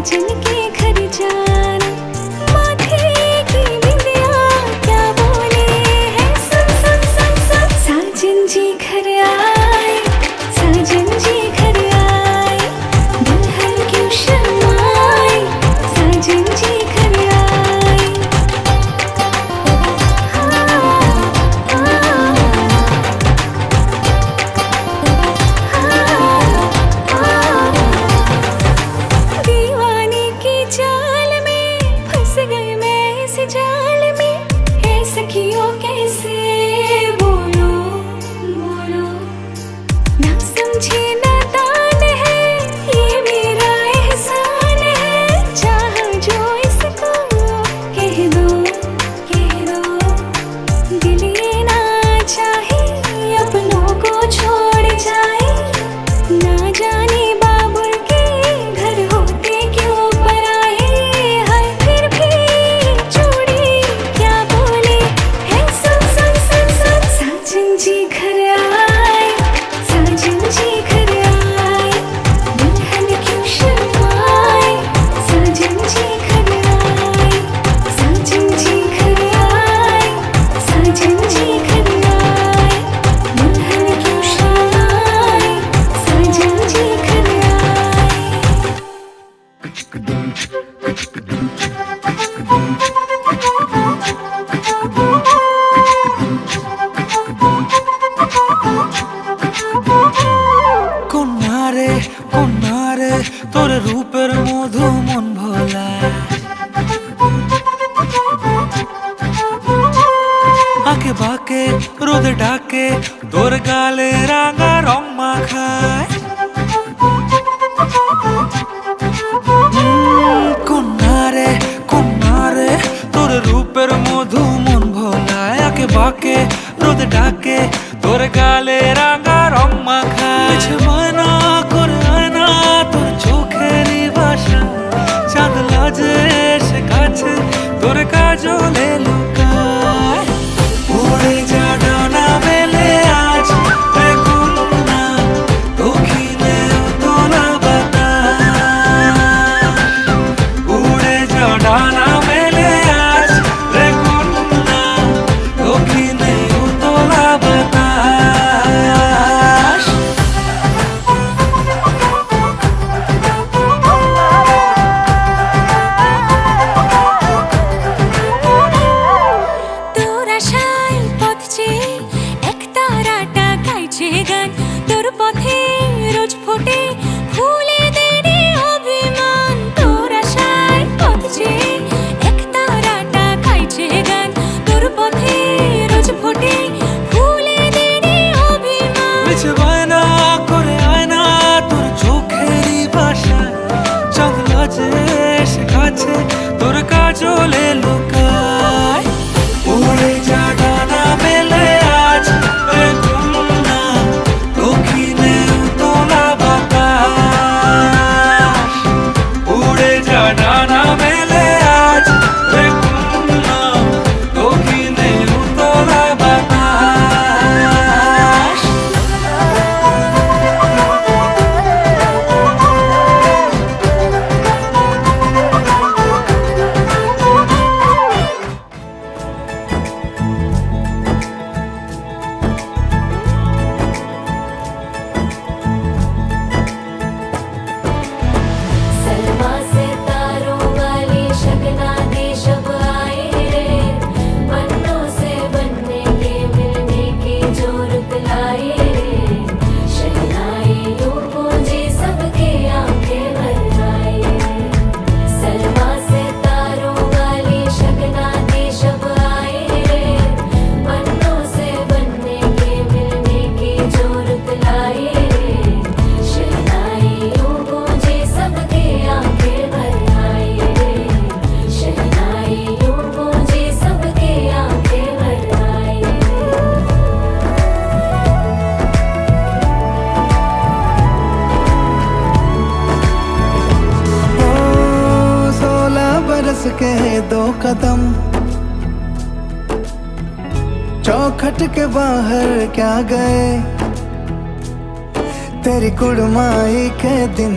साजन के घर जाना, माथे की बिंदिया क्या बोले है, सुन सुन सुन सुन। साजन जी घर आए, साजन जी घर आए, दुल्हन क्यों शर्माए, साजन जी घर आए। दीवाने की चाल में फंस गए मैं इस जाल में, है सखियों कैसे बोलो बोलो, ना समझे नादान है ये मेरा एहसान है, चाह जो इसको कह दो कह दो, दिल ये ना चाहे अपनों को छोड़ जाए, ना जाने बाबुल के घर होते क्यों पराए, हाय फिर भी चूड़ी क्या बोले है, सुन सुन सुन सुन। साजन जी घर आए, साजन जी घर आए, दुल्हन क्यों शर्माए, साजन जी घर आए, साजन जी घर आए, साजन जी घर आए, दुल्हन क्यों शर्माए, साजन जी घर आए। কন্যারে তোর রূপের মধু মন ভোলা, আঁকে বাঁকে রোদে ডাকে তোর গালে রাঙা রং মাখায়। কন্যারে তোর রূপের মধু মন ভোলায়, আঁকে বাঁকে রোদে ডাকে তোর গালে রাঙা রং মাখায়। ময়না করে আয়না তোর চোখেরই ভাষা, চাঁদ লাজে এসে কাছে তোর কাজলে লুকায়। উড়ে যা ডানা মেলে আজ রে কন্যা, দক্ষিণে উতলা বাতাস। উড়ে যা ডানা মেলে আজ রে কন্যা, দক্ষিণে উতলা বাতাস। তোর আশায় পথ চেয়ে এক তারাটা গাইছে গান, তোর পথে রোজ ফোটে ফুলেদের অভিমান। তোর আশায় পথ চেয়ে এক তারাটা গাইছে গান, তোর পথে রোজ ফোটে ফুলেদের অভিমান। মিছে বায়না করে আয়না তোর চোখেরই ভাষায়, চাঁদ লাজে এসে কাছে তোর কাজলে লুকায়। উড়ে যা ডানা মেলে আজ রে কন্যা, দক্ষিণে উতলা বাতাস। উড়ে যা ডানা মেলে আজ রে কন্যা, দক্ষিণে উতলা বাতাস। सलमा से तारों वाली शगना दे शब आए रे, बन्नों से बनने के मिलने की जो रुत लाए रे, शहनाई यूं गूंजे सबके आंखें भर आए। सलमा से तारों वाली शगना दे शब आए रे, बन्नों से बनने के मिलने की जो रुत लाए रे, शहनाई यूं गूंजे सबके आंखें भर आए रे, शहनाई यूं गूंजे सबके आंखें भर आए। ओ 16 बरस के 2 कदम, चौखट के बाहर क्या गए, तेरी कुड़माई के दिन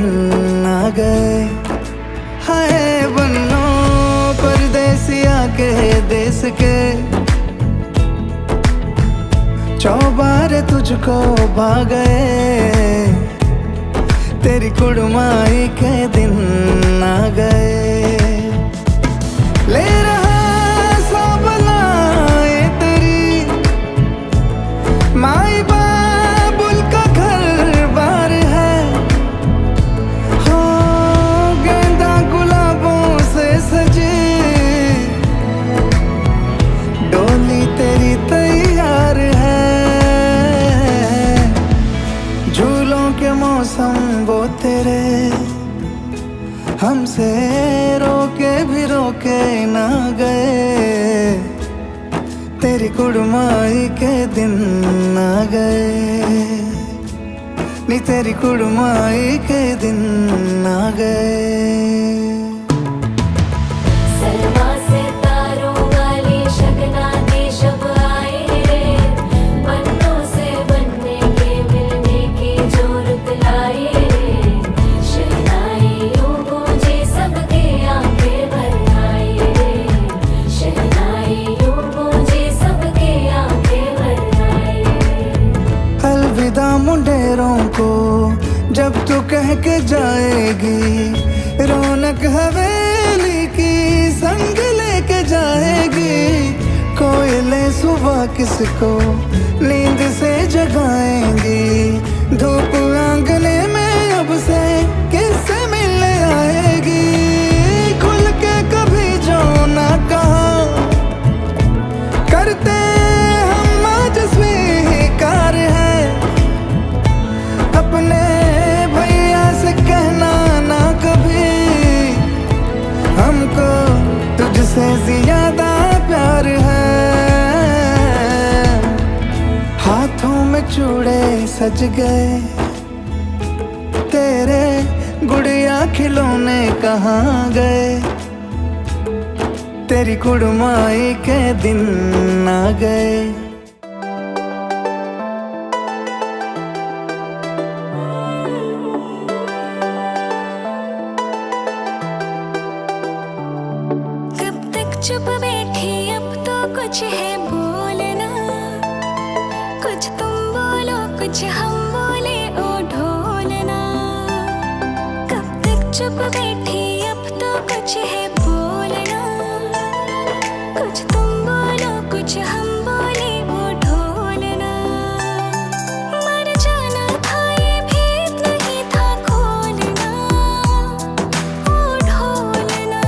आ गए। के देश के, चौबारे तुझको भा गए, तेरी कुड़माई के दिन आ गए। ले रहा सब लाए तेरी, माई बाबुल का घर बार है, हो गेंदा गुलाबों से सजी डोली तेरी तैयार है। झूलों के मौसम वो तेरे, हमसे रोके भी रोके ना गए, तेरी कुड़माई के दिन आ गए, नी तेरी कुड़माई के दिन आ गए। सलमा से तारों वाली शगना देश अब आए रे, पन्नों से बनने के मिलने की जो रुत लाए रे, शहनाइयों गूंजे सबके आंखें भर आए रे, शहनाइयों गूंजे सबके आंखें भर आए रे। अलविदा मुंडेरों को जब तू कह के जाएगी, रौनक हवेली की संग लेके जाएगी। कोयले सुबह किसको नींद से जगाएंगी, धूप आंगने में अब से किससे मिलने आएगी। खुल के कभी जो ना कहा करते हम आज स्वीकार है, अपने भैया से कहना ना कभी, हमको तुझसे ज्यादा प्यार है। हाथों में चूड़े सज गए, तेरे गुड़िया खिलौने कहाँ गए, तेरी कुड़माई के दिन आ गए। कब तक चुप बैठी, अब तो कुछ है बोलना, कुछ तुम बोलो कुछ हम बोले ओ ढोलना। कब तक चुप बैठी, अब तो कुछ है बोलना, कुछ तुम बोलो कुछ हम बोले ओ ढोलना। मर जाना था ये भेद नहीं था खोलना, ओ ढोलना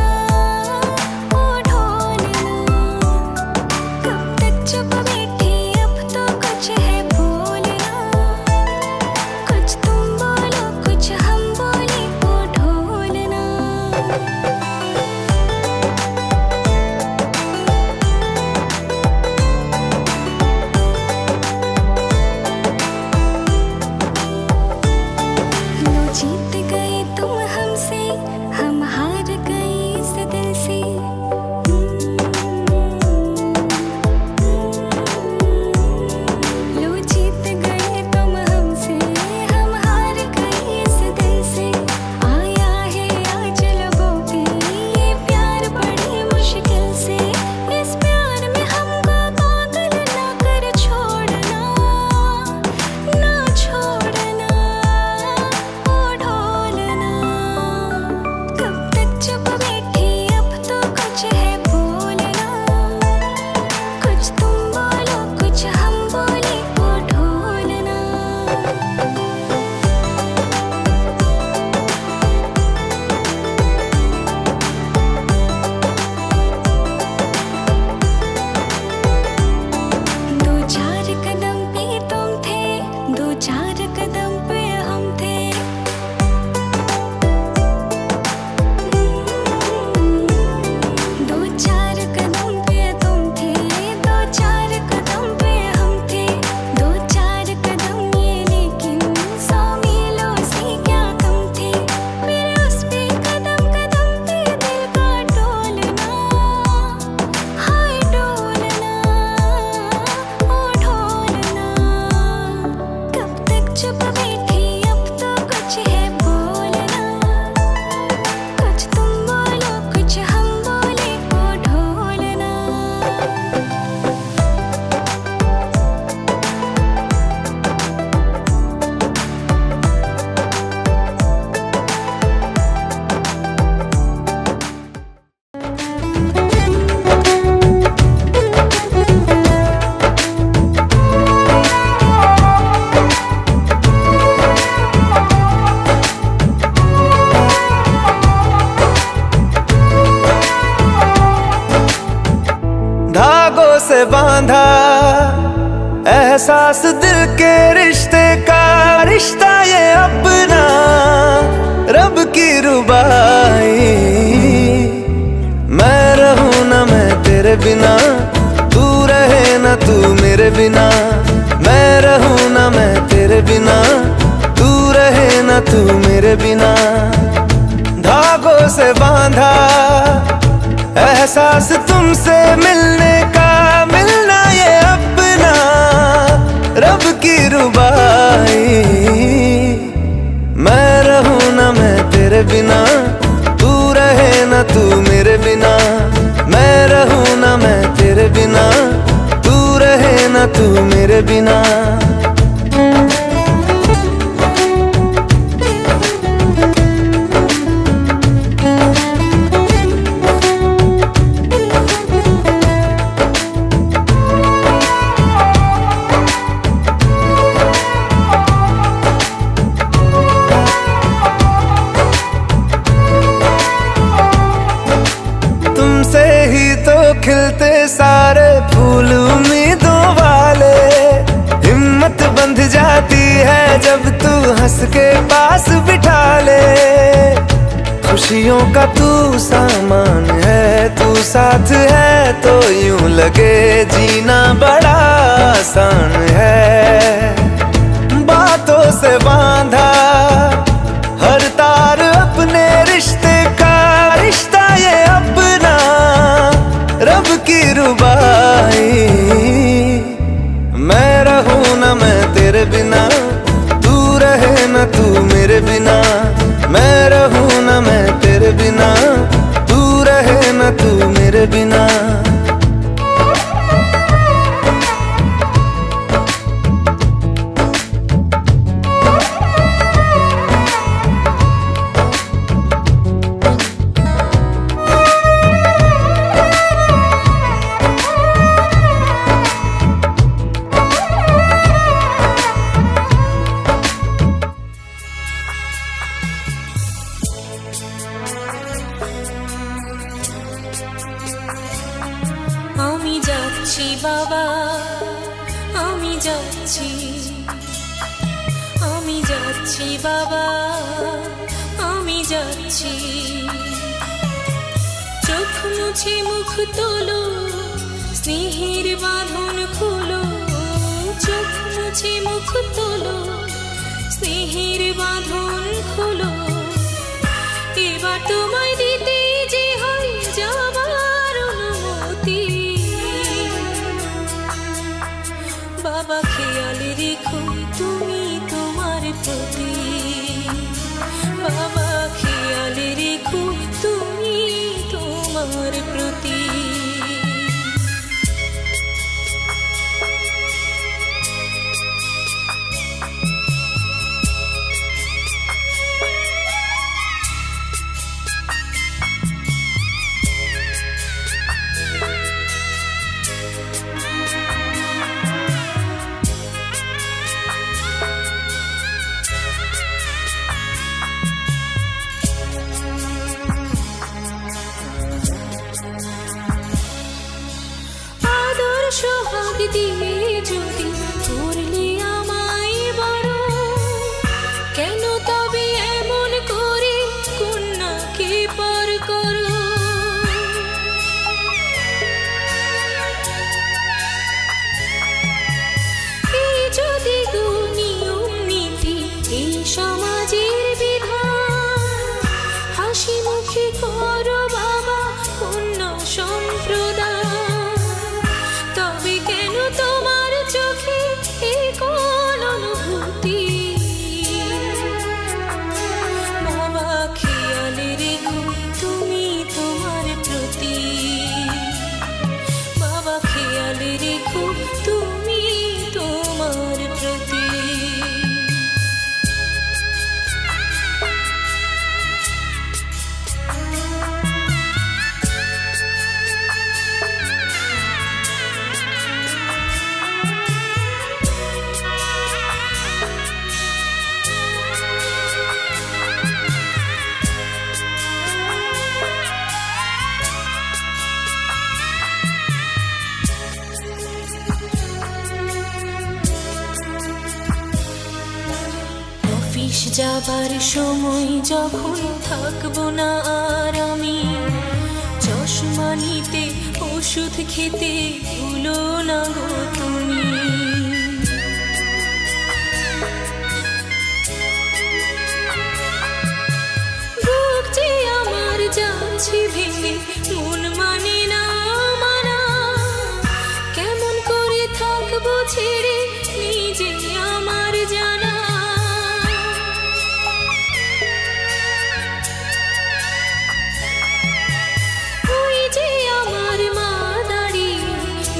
ओ ढोलना। कब तक चुप बैठी, अब तो कुछ है बोलना, कुछ तुम बोलो कुछ हम बोले ओ ढोलना। से बांधा एहसास दिल के रिश्ते का, रिश्ता ये अपना रब की रुबाई। मैं रहूं ना मैं तेरे बिना, तू रहे ना तू मेरे बिना। मैं रहूं ना मैं तेरे बिना, तू रहे ना तू मेरे बिना। धागों से बांधा एहसास तुमसे मिलने का, मिलना ये अपना रब की रुबाई। मैं रहूं ना मैं तेरे बिना, तू रहे ना तू मेरे बिना। मैं रहूं ना मैं तेरे बिना, तू रहे ना तू मेरे बिना। तुमसे ही तो खिलते सारे फूल उम्मीदों वाले। हिम्मत बंध जाती है जब तू हंस के पास बिठा ले। खुशियों का तू सामान है, तू साथ है तो यूं लगे जीना बड़ा आसान है। बातों से बांधा हर तार अपने रिश्ते का, रिश्ता ये अपना रब की रुबाई। मैं रहूं ना मैं तेरे बिना, तू रहे ना तू मेरे बिना। मैं रहूं ना मैं तेरे बिना, तू रहे ना तू मेरे बिना। আমি যাচ্ছি বাবা, আমি যাচ্ছি, আমি যাচ্ছি বাবা, আমি যাচ্ছি। চোখ মুছে মুখ তোলো, স্নেহের বাঁধন খোলো। চোখ মুছে মুখ তোলো, স্নেহের বাঁধন খোলো। এবার তোমায় দিতে যে হয় যাবার অনুমতি। বাবা খেয়াল রেখো তুমি তোমার প্রতি। বাবা খেয়াল রেখো তুমি তোমার প্রতি। যাবার সময় যখন থাকবো না আর আমি, চশমা নিতে ওষুধ খেতে ভুলো না গো তুমি। বুক যে আমার যাচ্ছে ভেঙে, মন মানে না মানা, কেমন করে থাকবো ছেড়ে নিজে আমার জানা। ওই যে আমার মা দাঁড়িয়ে,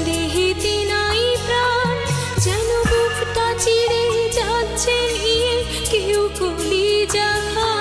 দেহেতে নাই প্রাণ, যেন বুকটা চিরে যাচ্ছে নিয়ে কেউ কলিজা খায়।